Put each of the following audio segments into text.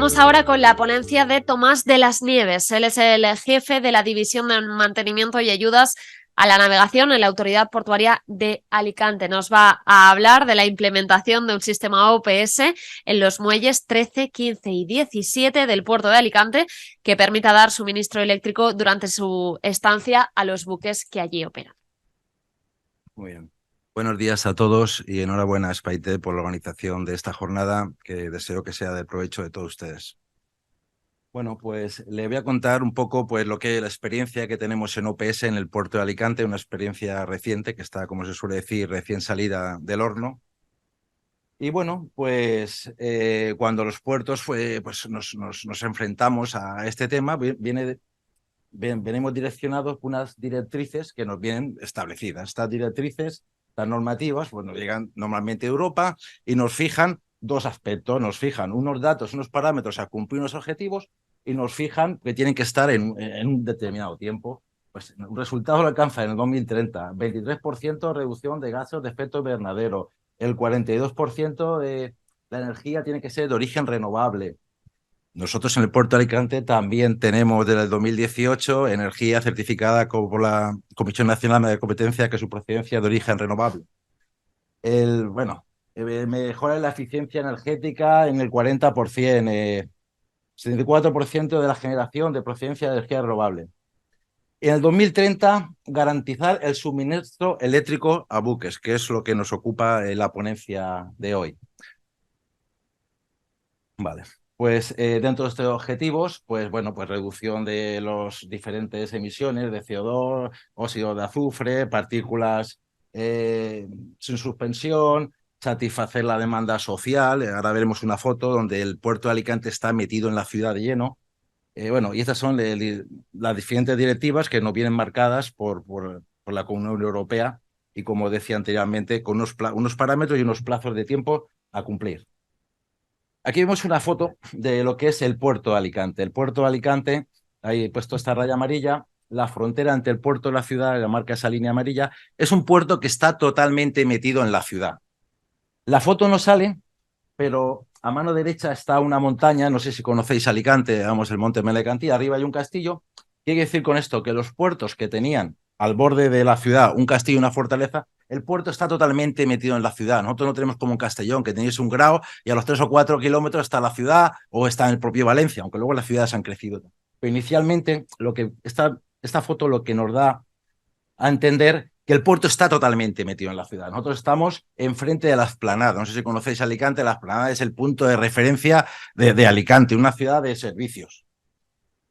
Vamos ahora con la ponencia de Tomás de las Nieves. Él es el jefe de la División de Mantenimiento y Ayudas a la Navegación en la Autoridad Portuaria de Alicante. Nos va a hablar de la implementación de un sistema OPS en los muelles 13, 15 y 17 del puerto de Alicante que permita dar suministro eléctrico durante su estancia a los buques que allí operan. Muy bien. Buenos días a todos y enhorabuena a Spaite por la organización de esta jornada que deseo que sea de provecho de todos ustedes. Bueno, pues le voy a contar un poco pues la experiencia que tenemos en OPS en el puerto de Alicante, una experiencia reciente que está, como se suele decir, recién salida del horno. Y bueno, pues cuando los puertos pues nos enfrentamos a este tema, venimos direccionados por unas directrices que nos vienen establecidas. Estas directrices, las normativas, pues nos llegan normalmente de Europa y nos fijan dos aspectos. Nos fijan unos datos, unos parámetros a cumplir unos objetivos y nos fijan que tienen que estar en un determinado tiempo. Pues un resultado lo alcanza en el 2030, 23% reducción de gases de efecto invernadero, el 42% de la energía tiene que ser de origen renovable. Nosotros en el puerto de Alicante también tenemos desde el 2018 energía certificada por la Comisión Nacional de Competencia que su procedencia de origen renovable. Mejora la eficiencia energética en el 40%, 74% de la generación de procedencia de energía renovable. En el 2030, garantizar el suministro eléctrico a buques, que es lo que nos ocupa la ponencia de hoy. Vale. Pues dentro de estos objetivos, pues bueno, pues reducción de las diferentes emisiones de CO2, óxido de azufre, partículas sin suspensión, satisfacer la demanda social. Ahora veremos una foto donde el puerto de Alicante está metido en la ciudad de lleno. Y estas son las diferentes directivas que nos vienen marcadas por la Unión Europea y, como decía anteriormente, con unos parámetros y unos plazos de tiempo a cumplir. Aquí vemos una foto de lo que es el puerto de Alicante. El puerto de Alicante, ahí he puesto esta raya amarilla, la frontera entre el puerto y la ciudad, la marca esa línea amarilla, es un puerto que está totalmente metido en la ciudad. La foto no sale, pero a mano derecha está una montaña, no sé si conocéis Alicante, vamos, el Monte Melecantí, arriba hay un castillo. ¿Qué quiere decir con esto? Que los puertos que tenían al borde de la ciudad un castillo y una fortaleza, el puerto está totalmente metido en la ciudad. Nosotros no tenemos como un Castellón, que tenéis un grao y a los 3 o 4 kilómetros está la ciudad o está en el propio Valencia, aunque luego las ciudades han crecido. Pero inicialmente, esta foto lo que nos da a entender que el puerto está totalmente metido en la ciudad. Nosotros estamos enfrente de la Explanada. No sé si conocéis Alicante, la Explanada es el punto de referencia de Alicante, una ciudad de servicios.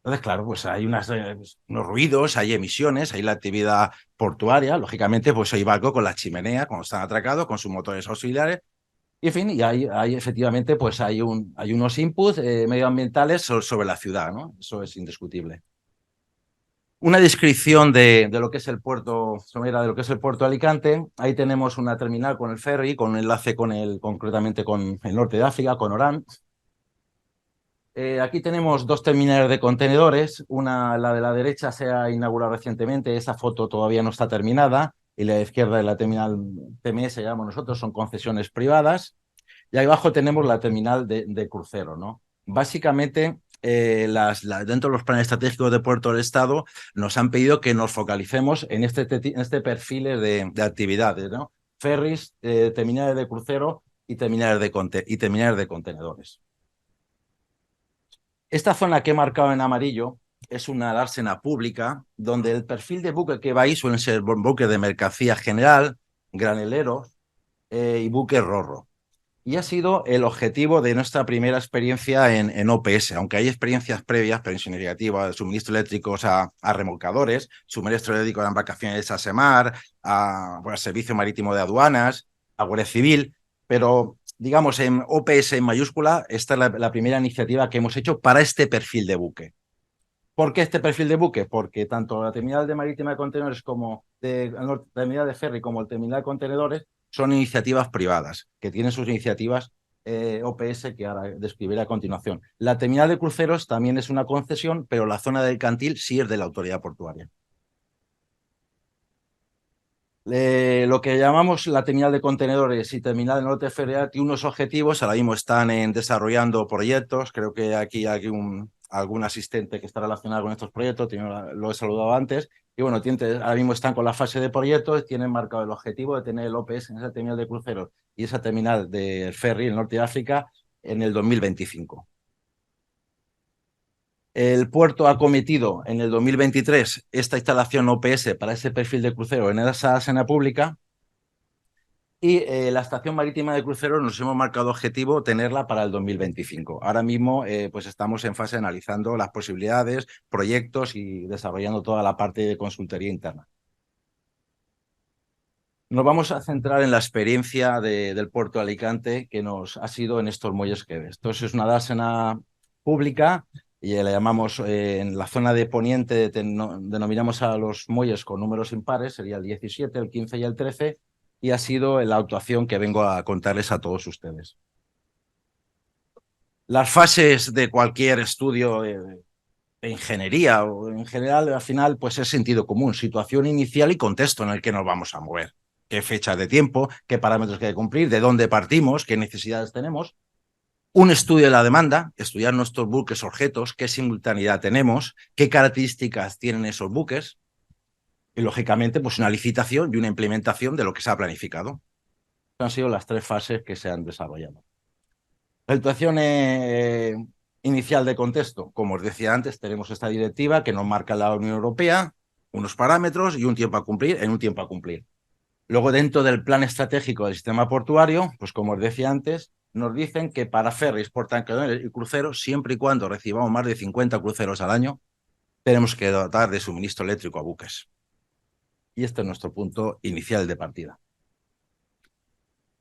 Entonces, claro, pues hay unos ruidos, hay emisiones, hay la actividad portuaria, lógicamente, pues hay barcos con la chimenea, cuando están atracados, con sus motores auxiliares, y en fin, y hay efectivamente, pues hay unos inputs medioambientales sobre la ciudad, ¿no? Eso es indiscutible. Una descripción de lo que es el puerto, somera de lo que es el puerto de Alicante. Ahí tenemos una terminal con el ferry, con enlace concretamente con el norte de África, con Orán. Aquí tenemos dos terminales de contenedores. La de la derecha se ha inaugurado recientemente, esa foto todavía no está terminada, y la de izquierda de la terminal TMS, llamamos nosotros, son concesiones privadas. Y ahí abajo tenemos la terminal de crucero, ¿no? Básicamente, dentro de los planes estratégicos de Puerto del Estado nos han pedido que nos focalicemos en este perfil de actividades, ¿no? Ferries, terminales de crucero y terminales de contenedores. Esta zona que he marcado en amarillo es una dársena pública donde el perfil de buque que va ahí suelen ser buques de mercancía general, graneleros y buques rorro. Y ha sido el objetivo de nuestra primera experiencia en OPS, aunque hay experiencias previas, pero significativas, suministro eléctricos a remolcadores, suministro eléctrico a embarcaciones a SEMAR, al Servicio Marítimo de Aduanas, a Guardia Civil, pero digamos en OPS en mayúscula, esta es la primera iniciativa que hemos hecho para este perfil de buque. ¿Por qué este perfil de buque? Porque tanto la terminal de marítima de contenedores como la terminal de ferry como el terminal de contenedores son iniciativas privadas, que tienen sus iniciativas OPS que ahora describiré a continuación. La terminal de cruceros también es una concesión, pero la zona del Cantil sí es de la autoridad portuaria. Lo que llamamos la terminal de contenedores y terminal de norte ferial tiene unos objetivos, ahora mismo están desarrollando proyectos, creo que aquí hay algún asistente que está relacionado con estos proyectos, lo he saludado antes, y bueno, ahora mismo están con la fase de proyectos, tienen marcado el objetivo de tener el OPS en esa terminal de cruceros y esa terminal de ferry en el norte de África en el 2025. El puerto ha cometido en el 2023 esta instalación OPS para ese perfil de crucero en esa escena pública. Y la estación marítima de cruceros nos hemos marcado objetivo tenerla para el 2025. Ahora mismo pues estamos en fase analizando las posibilidades, proyectos y desarrollando toda la parte de consultoría interna. Nos vamos a centrar en la experiencia del puerto de Alicante que nos ha sido en estos muelles que ves. Esto es una dársena pública y la llamamos en la zona de poniente, denominamos a los muelles con números impares, sería el 17, el 15 y el 13, y ha sido la actuación que vengo a contarles a todos ustedes. Las fases de cualquier estudio de ingeniería o en general, al final, pues es sentido común, situación inicial y contexto en el que nos vamos a mover. Qué fechas de tiempo, qué parámetros hay que cumplir, de dónde partimos, qué necesidades tenemos. Un estudio de la demanda, estudiar nuestros buques objetos, qué simultaneidad tenemos, qué características tienen esos buques y, lógicamente, pues una licitación y una implementación de lo que se ha planificado. Han sido las tres fases que se han desarrollado. La situación inicial de contexto, como os decía antes, tenemos esta directiva que nos marca la Unión Europea, unos parámetros y un tiempo a cumplir en un tiempo a cumplir. Luego, dentro del plan estratégico del sistema portuario, pues como os decía antes, nos dicen que para ferries, portaaviones y cruceros, siempre y cuando recibamos más de 50 cruceros al año, tenemos que dotar de suministro eléctrico a buques. Y este es nuestro punto inicial de partida.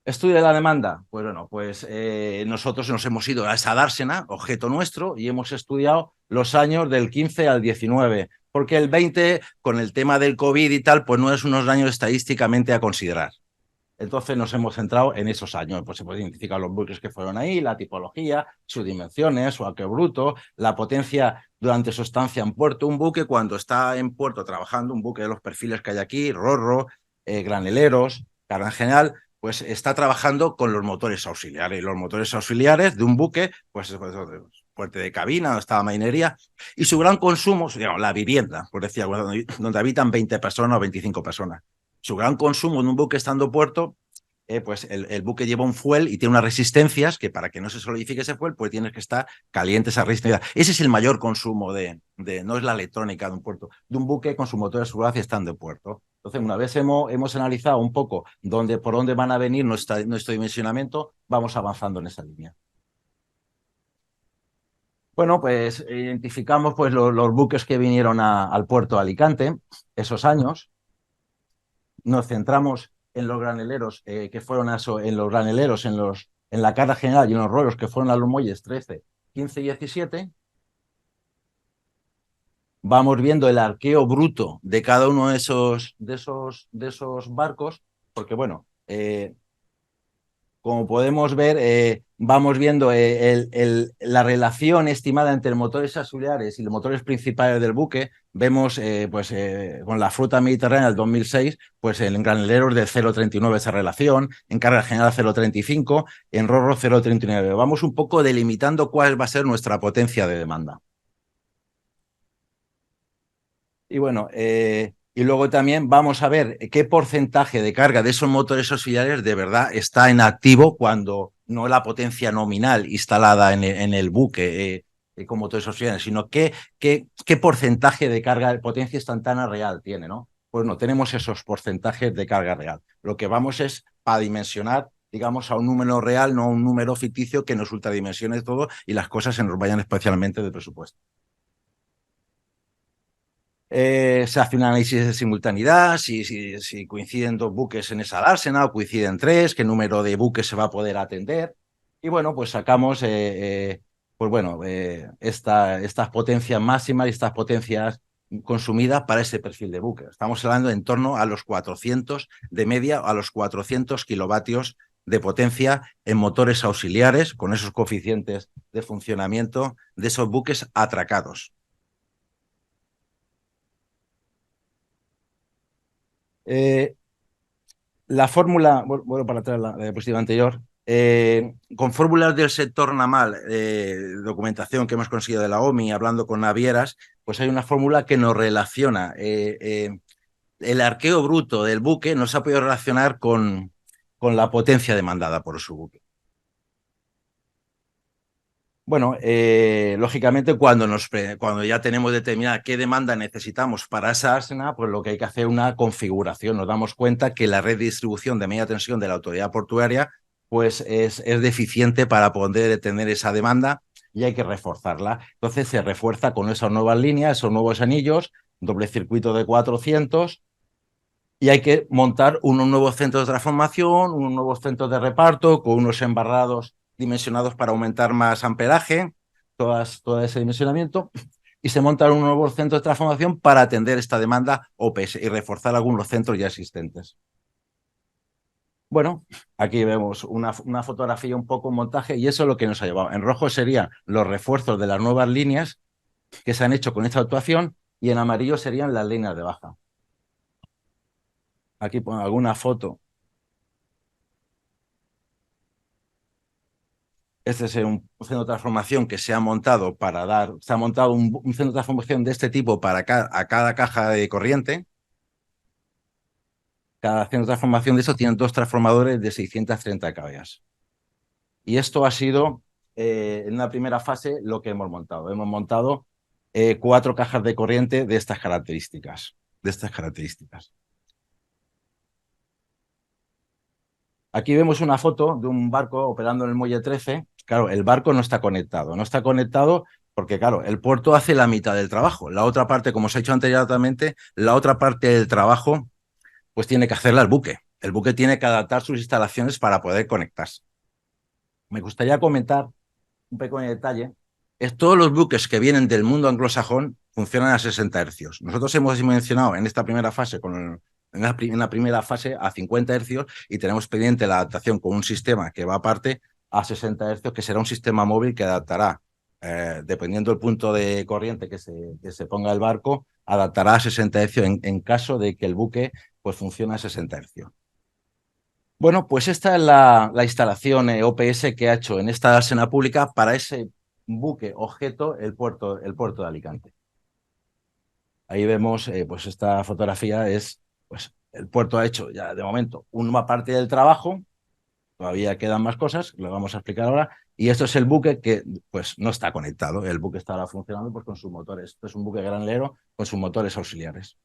Estudio de la demanda. Pues bueno, pues nosotros nos hemos ido a esa dársena, objeto nuestro, y hemos estudiado los años del 15 al 19, porque el 20, con el tema del COVID y tal, pues no es unos años estadísticamente a considerar. Entonces nos hemos centrado en esos años, pues se pueden identificar los buques que fueron ahí, la tipología, sus dimensiones, su arque bruto, la potencia durante su estancia en puerto. Un buque cuando está en puerto trabajando, un buque de los perfiles que hay aquí, rorro, graneleros, carga en general, pues está trabajando con los motores auxiliares. Los motores auxiliares de un buque, pues puente de cabina, donde está la marinería, y su gran consumo, digamos, la vivienda, por decir, donde habitan 20 personas o 25 personas. Su gran consumo en un buque estando puerto, pues el buque lleva un fuel y tiene unas resistencias que para que no se solidifique ese fuel, pues tienes que estar caliente esa resistencia. Ese es el mayor consumo no es la electrónica de un puerto, de un buque con su motor de seguridad y estando en puerto. Entonces, una vez hemos analizado un poco por dónde van a venir nuestro dimensionamiento, vamos avanzando en esa línea. Bueno, pues identificamos pues, los buques que vinieron al puerto de Alicante esos años. Nos centramos en los graneleros que fueron en los graneleros, en la carga general y en los roros que fueron a los muelles 13, 15 y 17. Vamos viendo el arqueo bruto de cada uno de esos barcos, porque bueno, como podemos ver, vamos viendo la relación estimada entre motores auxiliares y los motores principales del buque. Vemos, con la flota mediterránea del 2006, pues en graneleros de 0,39 esa relación, en carga general 0,35, en rorro 0,39. Vamos un poco delimitando cuál va a ser nuestra potencia de demanda. Y bueno, y luego también vamos a ver qué porcentaje de carga de esos motores auxiliares de verdad está en activo cuando no la potencia nominal instalada en el buque con motores auxiliares, sino qué porcentaje de carga de potencia instantánea real tiene, ¿no? Pues no, tenemos esos porcentajes de carga real. Lo que vamos es a dimensionar, digamos, a un número real, no a un número ficticio que nos ultradimensione todo y las cosas se nos vayan especialmente de presupuesto. Se hace un análisis de simultaneidad, si coinciden dos buques en esa dársena o coinciden tres, qué número de buques se va a poder atender. Y bueno, pues sacamos estas potencias máximas y estas potencias consumidas para ese perfil de buque. Estamos hablando en torno a los 400 de media, a los 400 kilovatios de potencia en motores auxiliares con esos coeficientes de funcionamiento de esos buques atracados. La fórmula, bueno, para atrás la diapositiva anterior, con fórmulas del sector naval, documentación que hemos conseguido de la OMI, hablando con navieras, pues hay una fórmula que nos relaciona el arqueo bruto del buque, nos ha podido relacionar con la potencia demandada por su buque. Bueno, lógicamente cuando ya tenemos determinada qué demanda necesitamos para esa ASNA, pues lo que hay que hacer es una configuración. Nos damos cuenta que la red de distribución de media tensión de la autoridad portuaria pues es deficiente para poder tener esa demanda y hay que reforzarla. Entonces se refuerza con esas nuevas líneas, esos nuevos anillos, doble circuito de 400 y hay que montar unos nuevos centros de transformación, unos nuevos centros de reparto con unos embarrados dimensionados para aumentar más amperaje, todo ese dimensionamiento, y se montan unos nuevos centros de transformación para atender esta demanda OPS y reforzar algunos centros ya existentes. Bueno, aquí vemos una fotografía, un poco un montaje, y eso es lo que nos ha llevado. En rojo serían los refuerzos de las nuevas líneas que se han hecho con esta actuación, y en amarillo serían las líneas de baja. Aquí pongo alguna foto. Este es un centro de transformación que se ha montado se ha montado un centro de transformación de este tipo para a cada caja de corriente. Cada centro de transformación de estos tiene dos transformadores de 630 caballos. Y esto ha sido, en una primera fase, lo que hemos montado. Hemos montado 4 cajas de corriente de estas características. Aquí vemos una foto de un barco operando en el muelle 13. Claro, el barco no está conectado. No está conectado porque, claro, el puerto hace la mitad del trabajo. La otra parte, como os he dicho anteriormente, la otra parte del trabajo, pues tiene que hacerla el buque. El buque tiene que adaptar sus instalaciones para poder conectarse. Me gustaría comentar un pequeño detalle. Todos los buques que vienen del mundo anglosajón funcionan a 60 hercios. Nosotros hemos mencionado en esta primera fase, en la primera fase a 50 hercios y tenemos pendiente la adaptación con un sistema que va aparte a 60 hercios, que será un sistema móvil que adaptará, dependiendo del punto de corriente que se ponga el barco, adaptará a 60 hercios en caso de que el buque pues, funcione a 60 hercios. Bueno, pues esta es la instalación OPS que ha hecho en esta escena pública para ese buque objeto, el puerto de Alicante. Ahí vemos, pues esta fotografía es, pues el puerto ha hecho ya de momento una parte del trabajo, todavía quedan más cosas, lo vamos a explicar ahora, y esto es el buque que pues no está conectado, el buque está ahora funcionando pues con sus motores. Esto es un buque granelero con sus motores auxiliares.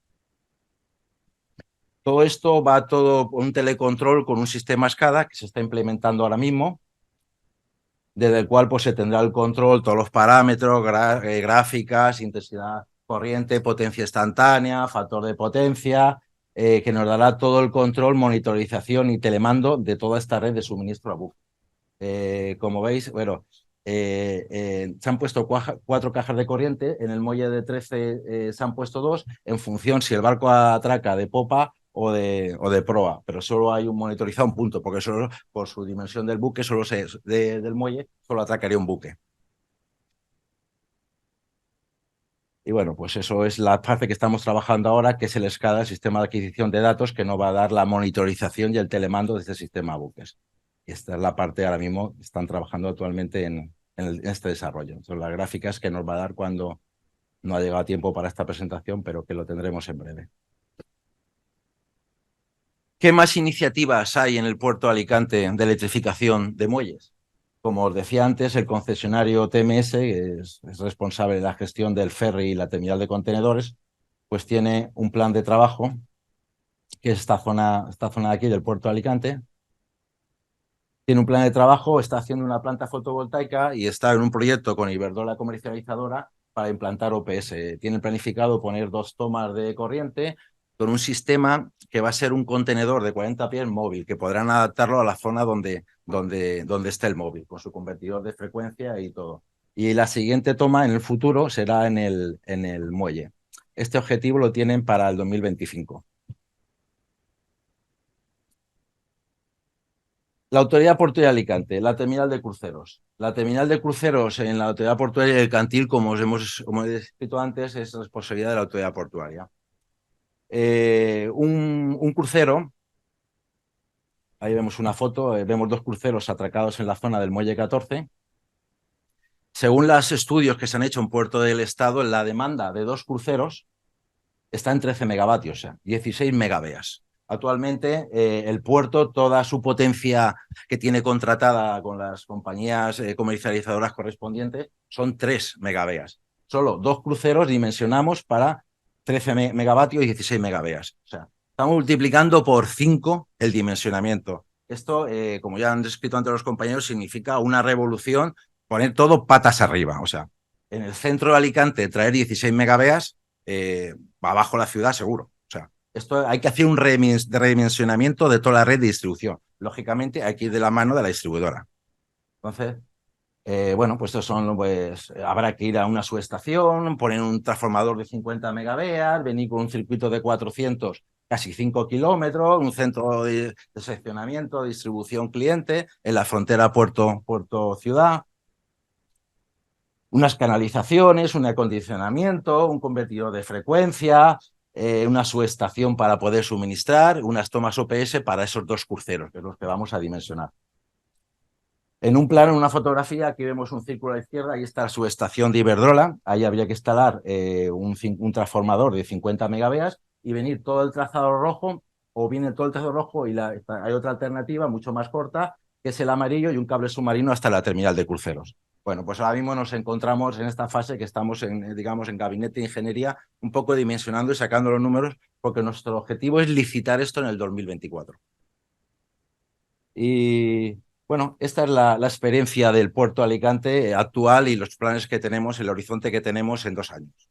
Todo esto va todo con un telecontrol, con un sistema SCADA que se está implementando ahora mismo, desde el cual pues, se tendrá el control, todos los parámetros, gráficas, intensidad corriente, potencia instantánea, factor de potencia, que nos dará todo el control, monitorización y telemando de toda esta red de suministro a buque. Como veis, bueno, se han puesto 4 cajas de corriente, en el muelle de 13 se han puesto 2, en función si el barco atraca de popa o de proa, pero solo hay un monitorizado un punto, porque solo por su dimensión del buque, del muelle, solo atracaría un buque. Y bueno, pues eso es la parte que estamos trabajando ahora, que es el SCADA, el sistema de adquisición de datos, que nos va a dar la monitorización y el telemando de este sistema buques. Y esta es la parte ahora mismo, están trabajando actualmente en este desarrollo. Son las gráficas que nos va a dar cuando no ha llegado tiempo para esta presentación, pero que lo tendremos en breve. ¿Qué más iniciativas hay en el puerto de Alicante de electrificación de muelles? Como os decía antes, el concesionario TMS, que es responsable de la gestión del ferry y la terminal de contenedores, pues tiene un plan de trabajo, que es esta zona de aquí del puerto de Alicante. Tiene un plan de trabajo, está haciendo una planta fotovoltaica y está en un proyecto con Iberdrola comercializadora para implantar OPS. Tiene planificado poner 2 tomas de corriente con un sistema que va a ser un contenedor de 40 pies móvil, que podrán adaptarlo a la zona donde esté el móvil, con su convertidor de frecuencia y todo. Y la siguiente toma en el futuro será en el muelle. Este objetivo lo tienen para el 2025. La Autoridad Portuaria de Alicante, la terminal de cruceros. La terminal de cruceros en la Autoridad Portuaria del Cantil, como he descrito antes, es responsabilidad de la Autoridad Portuaria. Un crucero Ahí vemos una foto, vemos 2 cruceros atracados en la zona del Muelle 14. Según los estudios que se han hecho en Puerto del Estado, la demanda de 2 cruceros está en 13 megavatios, o sea, 16 megaveas. Actualmente, el puerto, toda su potencia que tiene contratada con las compañías comercializadoras correspondientes, son 3 megaveas. Solo 2 cruceros dimensionamos para 13 megavatios y 16 megaveas. O sea, estamos multiplicando por 5 el dimensionamiento. Esto, como ya han descrito antes los compañeros, significa una revolución, poner todo patas arriba. O sea, en el centro de Alicante traer 16 megaveas, va abajo la ciudad seguro. O sea, esto hay que hacer un redimensionamiento de toda la red de distribución. Lógicamente, hay que ir de la mano de la distribuidora. Entonces, bueno, pues estos son, pues habrá que ir a una subestación, poner un transformador de 50 megaveas, venir con un circuito de 400, casi 5 kilómetros, un centro de seccionamiento, de distribución cliente en la frontera puerto-ciudad, unas canalizaciones, un acondicionamiento, un convertidor de frecuencia, una subestación para poder suministrar, unas tomas OPS para esos 2 cruceros, que es los que vamos a dimensionar. En un plano, en una fotografía, aquí vemos un círculo a la izquierda, ahí está su estación de Iberdrola, ahí habría que instalar un transformador de 50 megaveas y venir todo el trazado rojo, o viene todo el trazado rojo y hay otra alternativa mucho más corta, que es el amarillo y un cable submarino hasta la terminal de cruceros. Bueno, pues ahora mismo nos encontramos en esta fase que estamos digamos, en gabinete de ingeniería, un poco dimensionando y sacando los números, porque nuestro objetivo es licitar esto en el 2024. Y bueno, esta es la experiencia del puerto de Alicante actual y los planes que tenemos, el horizonte que tenemos en 2 años.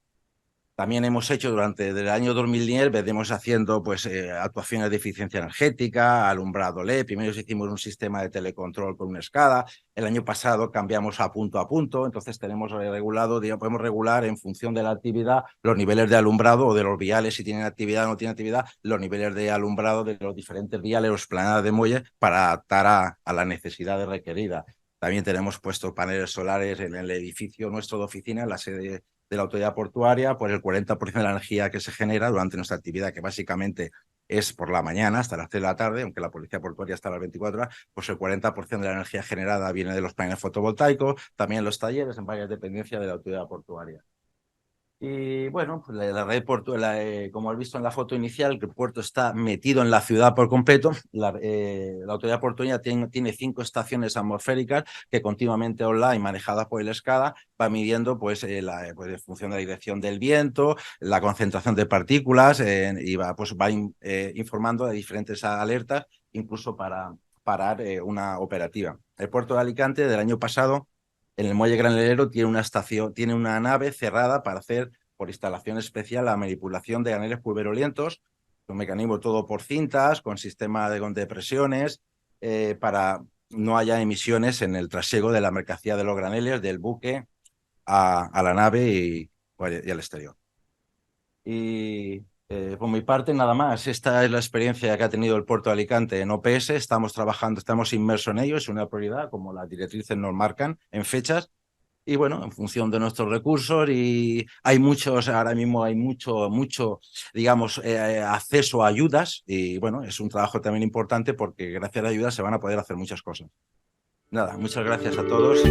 También hemos hecho durante el año 2010, venimos haciendo pues, actuaciones de eficiencia energética, alumbrado LED. Primero hicimos un sistema de telecontrol con una escala. El año pasado cambiamos a punto, entonces tenemos regulado, podemos regular en función de la actividad los niveles de alumbrado o de los viales, si tienen actividad o no tienen actividad, los niveles de alumbrado de los diferentes viales o esplanadas de muelle para adaptar a las necesidades requeridas. También tenemos puestos paneles solares en el edificio nuestro de oficina, en la sede de la autoridad portuaria, pues el 40% de la energía que se genera durante nuestra actividad, que básicamente es por la mañana hasta las 3 de la tarde, aunque la policía portuaria está a las 24 horas, pues el 40% de la energía generada viene de los paneles fotovoltaicos, también los talleres en varias dependencias de la autoridad portuaria. Y bueno, pues la red portuaria, como has visto en la foto inicial, que el puerto está metido en la ciudad por completo. La autoridad portuaria tiene 5 estaciones atmosféricas que continuamente online, manejadas por el SCADA, va midiendo pues, en función de la dirección del viento, la concentración de partículas y va informando de diferentes alertas, incluso para parar una operativa. El puerto de Alicante del año pasado, en el muelle granelero, tiene una nave cerrada para hacer por instalación especial la manipulación de graneles pulverolientos, un mecanismo todo por cintas, con sistema de presiones, para no haya emisiones en el trasiego de la mercancía de los graneles del buque a la nave y al exterior. Y por mi parte, nada más. Esta es la experiencia que ha tenido el puerto de Alicante en OPS. Estamos trabajando, estamos inmersos en ello, es una prioridad, como las directrices nos marcan en fechas. Y bueno, en función de nuestros recursos, y hay muchos, ahora mismo hay mucho, digamos, acceso a ayudas. Y bueno, es un trabajo también importante porque gracias a la ayuda se van a poder hacer muchas cosas. Nada, muchas gracias a todos.